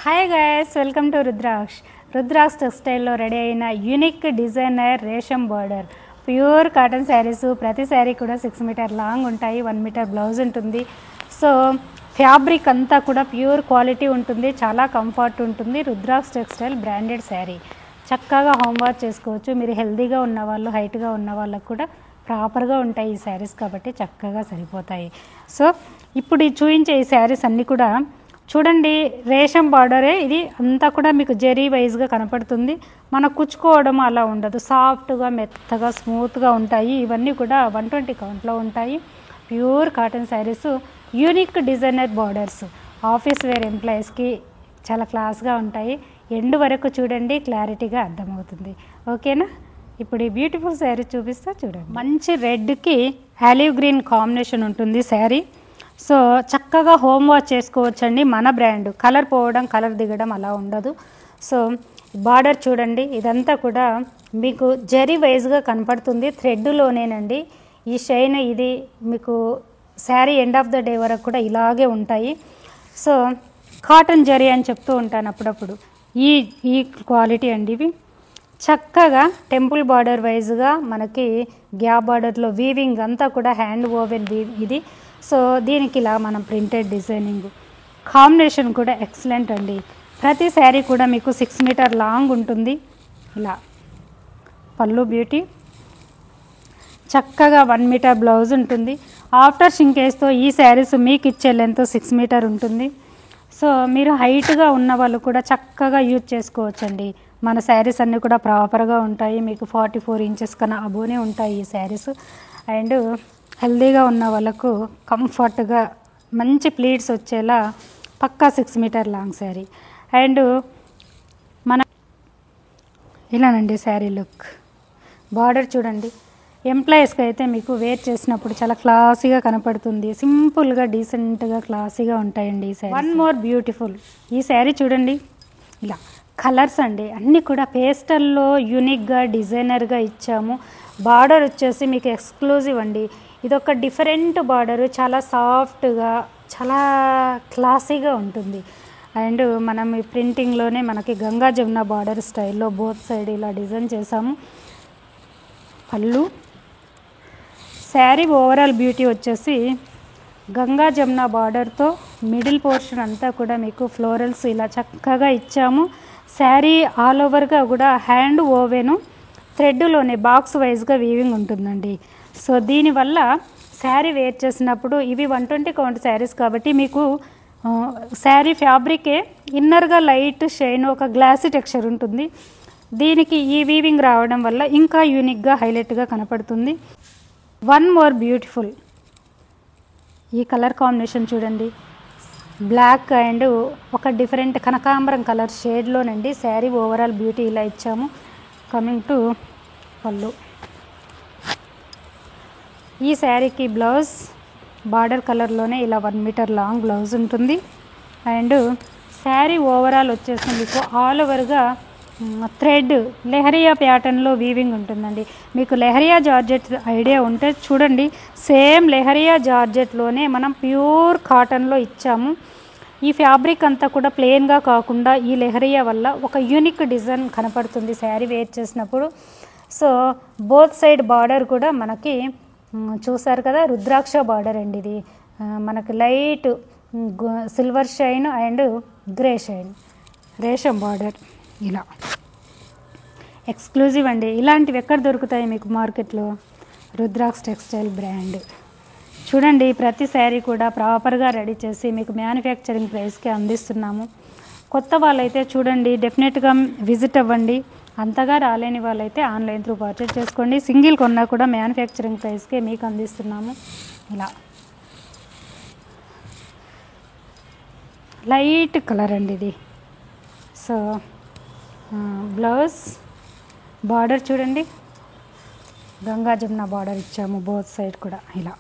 Hi guys, welcome to Rudraksha టెక్స్టైల్లో ready అయిన unique designer రేషం బార్డర్ ప్యూర్ కాటన్ శారీస్. ప్రతి శారీ కూడా 6 మీటర్ లాంగ్ ఉంటాయి, 1 మీటర్ బ్లౌజ్ ఉంటుంది. సో ఫ్యాబ్రిక్ అంతా కూడా ప్యూర్ క్వాలిటీ ఉంటుంది, చాలా కంఫర్ట్ ఉంటుంది. రుద్రాక్ష టెక్స్టైల్ బ్రాండెడ్ శారీ, చక్కగా హోమ్ వాష్ చేసుకోవచ్చు. మీరు హెల్తీగా ఉన్నవాళ్ళు, హైట్గా ఉన్న వాళ్ళకు కూడా ప్రాపర్గా ఉంటాయి ఈ శారీస్, కాబట్టి చక్కగా సరిపోతాయి. సో ఇప్పుడు ఈ చూపించే ఈ శారీస్ అన్నీ కూడా చూడండి, రేషం బార్డరే ఇది అంతా కూడా మీకు జరీ వైజ్గా కనపడుతుంది. మన కుచ్చుకోవడం అలా ఉండదు, సాఫ్ట్గా మెత్తగా స్మూత్గా ఉంటాయి. ఇవన్నీ కూడా 120 కౌంట్లో ఉంటాయి. Pure cotton saris, unique designer borders, office wear ఎంప్లాయీస్కి చాలా క్లాస్గా ఉంటాయి. ఎండ్ వరకు చూడండి, క్లారిటీగా అర్థమవుతుంది. ఓకేనా? ఇప్పుడు ఈ బ్యూటిఫుల్ శారీ చూపిస్తా చూడండి. మంచి రెడ్కి ఆలివ్ గ్రీన్ కాంబినేషన్ ఉంటుంది శారీ. సో చక్కగా హోమ్ వాష్ చేసుకోవచ్చండి. మన బ్రాండ్, కలర్ పోవడం కలర్ దిగడం అలా ఉండదు. సో బార్డర్ చూడండి, ఇదంతా కూడా మీకు జరీ వైజ్గా కనపడుతుంది, థ్రెడ్లోనేనండి. ఈ షైన్ ఇది మీకు sari end of the day వరకు కూడా ఇలాగే ఉంటాయి. సో కాటన్ జరీ అని చెప్తూ ఉంటాను అప్పుడప్పుడు. ఈ క్వాలిటీ అండి ఇవి. చక్కగా టెంపుల్ బార్డర్ వైజ్గా మనకి గ్యాప్ బార్డర్లో వీవింగ్ అంతా కూడా హ్యాండ్ ఓవెన్ వీవ్ ఇది. సో దీనికి ఇలా మనం ప్రింటెడ్ డిజైనింగ్ కాంబినేషన్ కూడా ఎక్సలెంట్ అండి. ప్రతి శారీ కూడా మీకు 6 మీటర్ లాంగ్ ఉంటుంది. ఇలా పళ్ళు బ్యూటీ, చక్కగా 1 మీటర్ బ్లౌజ్ ఉంటుంది. ఆఫ్టర్ షింకేజ్తో ఈ శారీస్ మీకు ఇచ్చే లెంత్ 6 మీటర్ ఉంటుంది. సో మీరు హైట్గా ఉన్న వాళ్ళు కూడా చక్కగా యూజ్ చేసుకోవచ్చండి. మన శారీస్ అన్నీ కూడా ప్రాపర్గా ఉంటాయి. మీకు 44 ఇంచెస్ కన్నా అబోనే ఉంటాయి ఈ శారీస్. అండ్ హెల్దీగా ఉన్న వాళ్ళకు కంఫర్ట్గా మంచి ప్లీట్స్ వచ్చేలా పక్కా 6 మీటర్ లాంగ్ శారీ. అండ్ మన ఇలానండి శారీ లుక్. బార్డర్ చూడండి, ఎంప్లాయీస్కి అయితే మీకు వేర్ చేసినప్పుడు చాలా క్లాసీగా కనపడుతుంది. సింపుల్గా డీసెంట్గా క్లాసీగా ఉంటాయండి ఈ శారీ. వన్ మోర్ బ్యూటిఫుల్ ఈ శారీ చూడండి. ఇలా కలర్స్ అండి, అన్నీ కూడా పేస్టల్లో యూనిక్గా డిజైనర్గా ఇచ్చాము. బార్డర్ వచ్చేసి మీకు ఎక్స్క్లూజివ్ అండి. ఇదొక డిఫరెంట్ బార్డరు, చాలా సాఫ్ట్గా చాలా క్లాసీగా ఉంటుంది. అండ్ మనం ఈ ప్రింటింగ్లోనే మనకి గంగా జమున బార్డర్ స్టైల్లో బోత్ సైడ్ ఇలా డిజైన్ చేసాము. పళ్ళు, శారీ ఓవరాల్ బ్యూటీ వచ్చేసి గంగా జమున బార్డర్తో మిడిల్ పోర్షన్ అంతా కూడా మీకు ఫ్లోరల్స్ ఇలా చక్కగా ఇచ్చాము. శారీ ఆల్ ఓవర్గా కూడా హ్యాండ్ ఓవెను థ్రెడ్లోనే బాక్స్ వైజ్గా వీవింగ్ ఉంటుందండి. సో దీనివల్ల శారీ వేర్ చేసినప్పుడు ఇవి 120 కౌంట్ శారీస్ కాబట్టి మీకు శారీ ఫ్యాబ్రికే ఇన్నర్గా లైట్ షైన్, ఒక గ్లాసీ టెక్స్చర్ ఉంటుంది. దీనికి ఈ వీవింగ్ రావడం వల్ల ఇంకా యూనిక్గా హైలైట్గా కనపడుతుంది. వన్ మోర్ బ్యూటిఫుల్ ఈ కలర్ కాంబినేషన్ చూడండి, బ్లాక్ అండ్ ఒక డిఫరెంట్ కనకాంబరం కలర్ షేడ్లోనండి శారీ ఓవరాల్ బ్యూటీ ఇలా ఇచ్చాము. కమింగ్ టు పళ్ళు, ఈ శారీకి బ్లౌజ్ బార్డర్ కలర్లోనే ఇలా 1 మీటర్ లాంగ్ బ్లౌజ్ ఉంటుంది. అండ్ శారీ ఓవరాల్ వచ్చేసి మీకు ఆల్ ఓవర్గా థ్రెడ్ లెహరియా ప్యాటర్న్లో వీవింగ్ ఉంటుందండి. మీకు లెహరియా జార్జెట్ ఐడియా ఉంటే చూడండి, సేమ్ లెహరియా జార్జెట్లోనే మనం ప్యూర్ కాటన్లో ఇచ్చాము. ఈ ఫ్యాబ్రిక్ అంతా కూడా ప్లెయిన్గా కాకుండా ఈ లెహరియా వల్ల ఒక యూనిక్ డిజైన్ కనపడుతుంది శారీ వేర్ చేసినప్పుడు. సో బోత్ సైడ్ బార్డర్ కూడా మనకి చూసారు కదా, రుద్రాక్ష బార్డర్ అండి ఇది. మనకి light silver shine and grey shine రేషం బార్డర్ ఇలా ఎక్స్క్లూజివ్ అండి. ఇలాంటివి ఎక్కడ దొరుకుతాయి మీకు మార్కెట్లో? Rudraksha textile brand. చూడండి, ప్రతి శారీ కూడా ప్రాపర్గా రెడీ చేసి మీకు మ్యానుఫ్యాక్చరింగ్ ప్రైస్కి అందిస్తున్నాము. కొత్త వాళ్ళైతే చూడండి డెఫినెట్గా విజిట్ అవ్వండి. అంతగా రాలేని వాళ్ళైతే ఆన్లైన్ త్రూ పర్చేజ్ చేసుకోండి. సింగిల్ కొన్నా కూడా మ్యానుఫ్యాక్చరింగ్ ప్రైస్కే మీకు అందిస్తున్నాము. ఇలా లైట్ కలర్ అండి ఇది. సో బ్లౌజ్ బార్డర్ చూడండి, గంగా జమున బార్డర్ ఇచ్చాము బోత్ సైడ్ కూడా ఇలా.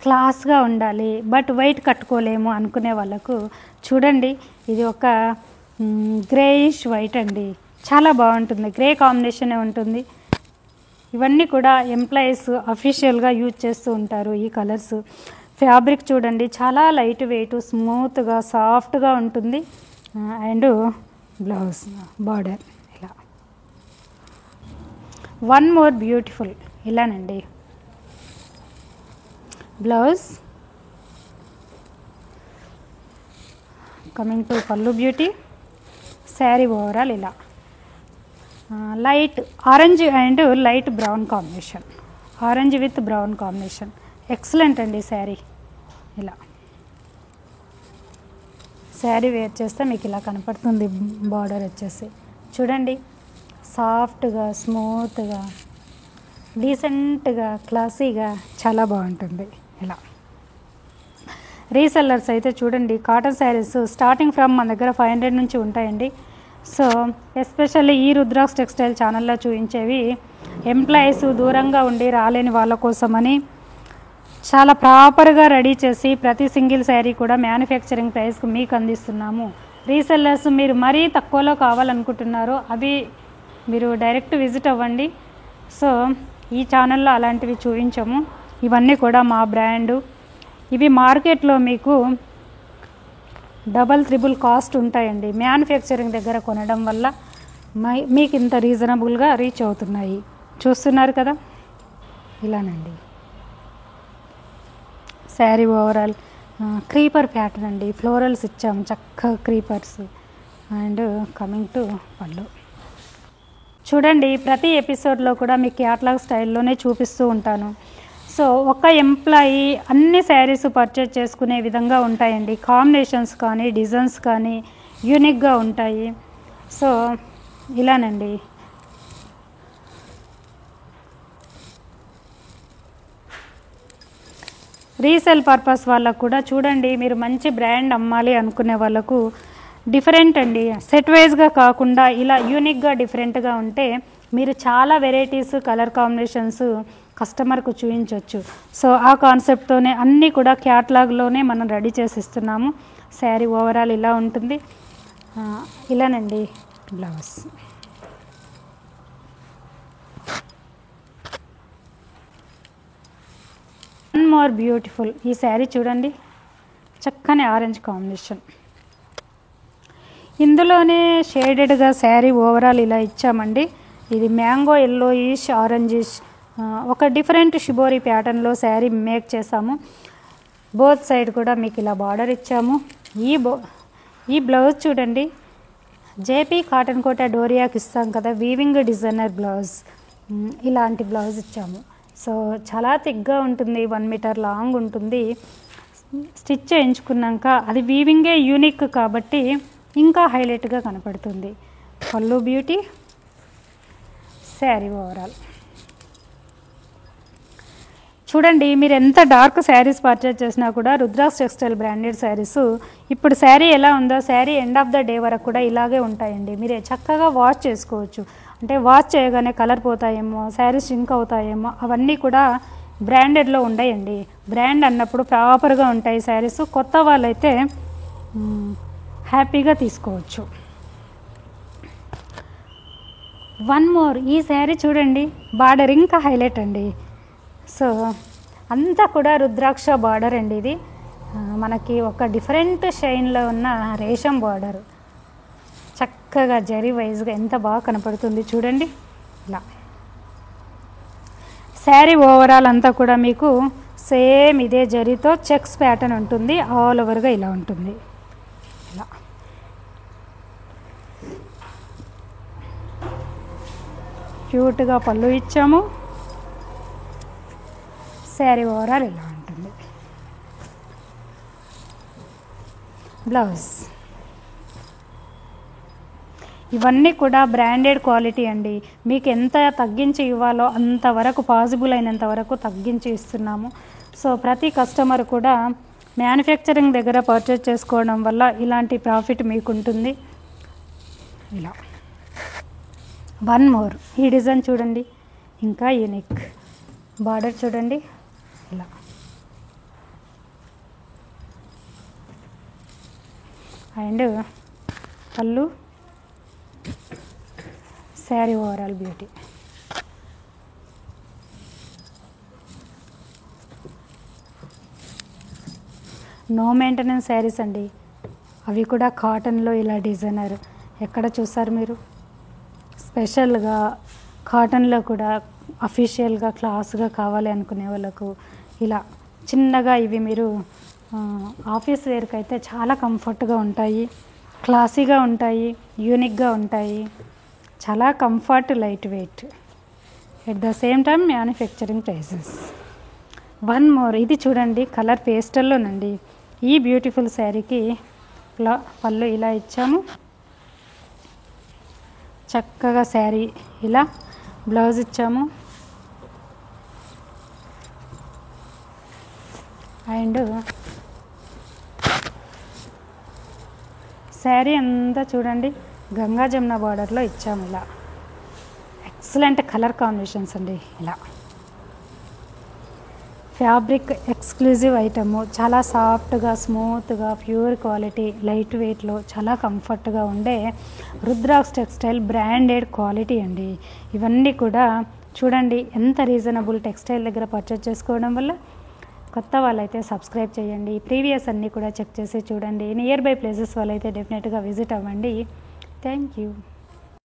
క్లాస్గా ఉండాలి బట్ వైట్ కట్టుకోలేము అనుకునే వాళ్ళకు చూడండి, ఇది ఒక గ్రేయిష్ వైట్ అండి, చాలా బాగుంటుంది. గ్రే కాంబినేషనే ఉంటుంది. ఇవన్నీ కూడా ఎంప్లాయీస్ అఫీషియల్గా యూజ్ చేస్తూ ఉంటారు. ఈ కలర్స్ ఫ్యాబ్రిక్ చూడండి, చాలా లైట్ వెయిట్, స్మూత్గా, సాఫ్ట్గా ఉంటుంది. అండ్ బ్లౌజ్ బార్డర్ ఇలా వన్ మోర్ బ్యూటిఫుల్ ఇలానండి. Blouse coming to pallu beauty. Sari overall ఇలా light orange and light brown combination, orange with brown combination. Excellent అండి శారీ. ఇలా శారీ వేర్ చేస్తే మీకు ఇలా కనపడుతుంది. బార్డర్ వచ్చేసి చూడండి, సాఫ్ట్గా, స్మూత్గా, డీసెంట్గా, క్లాసీగా చాలా బాగుంటుంది. ఇలా రీసెల్లర్స్ అయితే చూడండి, కాటన్ శారీస్ స్టార్టింగ్ ఫ్రమ్ మన దగ్గర 500 నుంచి ఉంటాయండి. సో ఎస్పెషల్లీ ఈ రుద్రాక్స్ టెక్స్టైల్ ఛానల్లో చూపించేవి ఎంప్లాయీస్ దూరంగా ఉండి రాలేని వాళ్ళ కోసమని చాలా ప్రాపర్గా రెడీ చేసి ప్రతి సింగిల్ శారీ కూడా మ్యానుఫ్యాక్చరింగ్ ప్రైస్కి మీకు అందిస్తున్నాము. రీసెల్లర్స్ మీరు మరీ తక్కువలో కావాలనుకుంటున్నారో అవి మీరు డైరెక్ట్ విజిట్ అవ్వండి. సో ఈ ఛానల్లో అలాంటివి చూపించము. ఇవన్నీ కూడా మా బ్రాండు. ఇవి మార్కెట్లో మీకు డబల్ త్రిబుల్ కాస్ట్ ఉంటాయండి. మ్యానుఫ్యాక్చరింగ్ దగ్గర కొనడం వల్ల మీకు ఇంత రీజనబుల్గా రీచ్ అవుతున్నాయి. చూస్తున్నారు కదా, ఇలానండి. శారీ ఓవరాల్ క్రీపర్ ప్యాటర్న్ అండి, ఫ్లోరల్స్ ఇచ్చాము, చక్కగా క్రీపర్స్. అండ్ కమింగ్ టు పళ్ళు చూడండి, ప్రతి ఎపిసోడ్లో కూడా మీకు క్యాటలాగ్ స్టైల్లోనే చూపిస్తూ ఉంటాను. సో ఒక ఎంప్లాయీ అన్ని శారీస్ పర్చేజ్ చేసుకునే విధంగా ఉంటాయండి. కాంబినేషన్స్ కానీ డిజైన్స్ కానీ యూనిక్గా ఉంటాయి. సో ఇలానండి. రీసేల్ పర్పస్ వాళ్ళకు కూడా చూడండి, మీరు మంచి బ్రాండ్ అమ్మాలి అనుకునే వాళ్ళకు డిఫరెంట్ అండి. సెట్ వైజ్గా కాకుండా ఇలా యూనిక్గా డిఫరెంట్గా ఉంటే మీరు చాలా వెరైటీస్, కలర్ కాంబినేషన్స్ కస్టమర్కు చూపించవచ్చు. సో ఆ కాన్సెప్ట్తోనే అన్నీ కూడా క్యాటలాగ్లోనే మనం రెడీ చేసి ఇస్తున్నాము. శారీ ఓవరాల్ ఇలా ఉంటుంది. ఇలానండి బ్లౌజ్. One more beautiful. ఈ శారీ చూడండి, చక్కని ఆరెంజ్ కాంబినేషన్. ఇందులోనే షేడెడ్గా శారీ ఓవరాల్ ఇలా ఇచ్చామండి. ఇది మ్యాంగో ఎల్లోయిష్, ఆరెంజిష్, ఒక డిఫరెంట్ షిబోరి ప్యాటర్న్లో శారీ మేక్ చేసాము. బోత్ సైడ్ కూడా మీకు ఇలా బార్డర్ ఇచ్చాము. ఈ బ్లౌజ్ చూడండి, జేపీ కాటన్ కోట డోరియాకి ఇస్తాం కదా, వీవింగ్ డిజైనర్ బ్లౌజ్, ఇలాంటి బ్లౌజ్ ఇచ్చాము. సో చాలా థిక్గా ఉంటుంది, 1 మీటర్ లాంగ్ ఉంటుంది. స్టిచ్ చేయించుకున్నాక అది వీవింగే యూనిక్ కాబట్టి ఇంకా హైలైట్గా కనపడుతుంది. పల్లు బ్యూటీ, శారీ ఓవరాల్ చూడండి. మీరు ఎంత డార్క్ శారీస్ పర్చేజ్ చేసినా కూడా రుద్రాక్స్ టెక్స్టైల్ బ్రాండెడ్ శారీస్ ఇప్పుడు శారీ ఎలా ఉందో sari end of the day వరకు కూడా ఇలాగే ఉంటాయండి. మీరు చక్కగా వాష్ చేసుకోవచ్చు. అంటే వాష్ చేయగానే కలర్ పోతాయేమో, శారీస్ ష్రింక్ అవుతాయేమో, అవన్నీ కూడా బ్రాండెడ్లో ఉండయండి. బ్రాండ్ అన్నప్పుడు ప్రాపర్గా ఉంటాయి శారీస్. కొత్త వాళ్ళైతే హ్యాపీగా తీసుకోవచ్చు. వన్ మోర్, ఈ శారీ చూడండి, బార్డర్ ఇంకా హైలైట్ అండి. సో అంతా కూడా రుద్రాక్ష బార్డర్ అండి. ఇది మనకి ఒక డిఫరెంట్ షైన్లో ఉన్న రేషం బార్డర్, చక్కగా జరీ వైజ్గా ఎంత బాగా కనపడుతుంది చూడండి. ఇలా శారీ ఓవరాల్ అంతా కూడా మీకు సేమ్ ఇదే జరీతో చెక్స్ ప్యాటర్న్ ఉంటుంది. ఆల్ ఓవర్గా ఇలా ఉంటుంది. ఇలా క్యూట్గా పళ్ళు ఇచ్చాము. శారీ ఓవరాల్ ఇలా ఉంటుంది. బ్లౌజ్ ఇవన్నీ కూడా బ్రాండెడ్ క్వాలిటీ అండి. మీకు ఎంత తగ్గించి ఇవ్వాలో అంతవరకు, పాసిబుల్ అయినంత వరకు తగ్గించి ఇస్తున్నాము. సో ప్రతి కస్టమర్ కూడా మ్యానుఫ్యాక్చరింగ్ దగ్గర పర్చేజ్ చేసుకోవడం వల్ల ఇలాంటి ప్రాఫిట్ మీకు ఉంటుంది. ఇలా వన్ మోర్, ఈ డిజైన్ చూడండి, ఇంకా యూనిక్. బార్డర్ చూడండి ఇలా. అండ్ పళ్ళు, sari overall beauty. No maintenance saris అండి. అవి కూడా కాటన్లో ఇలా డిజైనర్ ఎక్కడ చూసారు మీరు? స్పెషల్గా కాటన్లో కూడా అఫీషియల్గా క్లాస్గా కావాలి అనుకునే వాళ్ళకు ఇలా చిన్నగా ఇవి మీరు ఆఫీస్ వేర్కి అయితే చాలా కంఫర్ట్గా ఉంటాయి, క్లాసీగా ఉంటాయి, యూనిక్గా ఉంటాయి, చాలా comfort, light weight, at the same time manufacturing prices. One more, ఇది చూడండి కలర్ పేస్టల్లోనండి. ఈ బ్యూటిఫుల్ శారీకి పళ్ళు ఇలా ఇచ్చాము, చక్కగా శారీ ఇలా బ్లౌజ్ ఇచ్చాము, అండ్ శారీ అంతా చూడండి గంగా జమున బార్డర్లో ఇచ్చాము. ఇలా ఎక్సలెంట్ కలర్ కాంబినేషన్స్ అండి. ఇలా ఫ్యాబ్రిక్ ఎక్స్క్లూజివ్ ఐటము, చాలా సాఫ్ట్గా, స్మూత్గా, ప్యూర్ క్వాలిటీ, లైట్ వెయిట్లో చాలా కంఫర్ట్గా ఉండే రుద్రాక్స్ టెక్స్టైల్ బ్రాండెడ్ క్వాలిటీ అండి. ఇవన్నీ కూడా చూడండి ఎంత రీజనబుల్. టెక్స్టైల్ దగ్గర పర్చేజ్ చేసుకోవడం వల్ల కొత్త వాళ్ళైతే సబ్స్క్రైబ్ చేయండి, ప్రీవియస్ అన్నీ కూడా చెక్ చేసి చూడండి. నియర్ బై ప్లేసెస్ వాళ్ళైతే డెఫినెట్గా విజిట్ అవ్వండి. Thank you.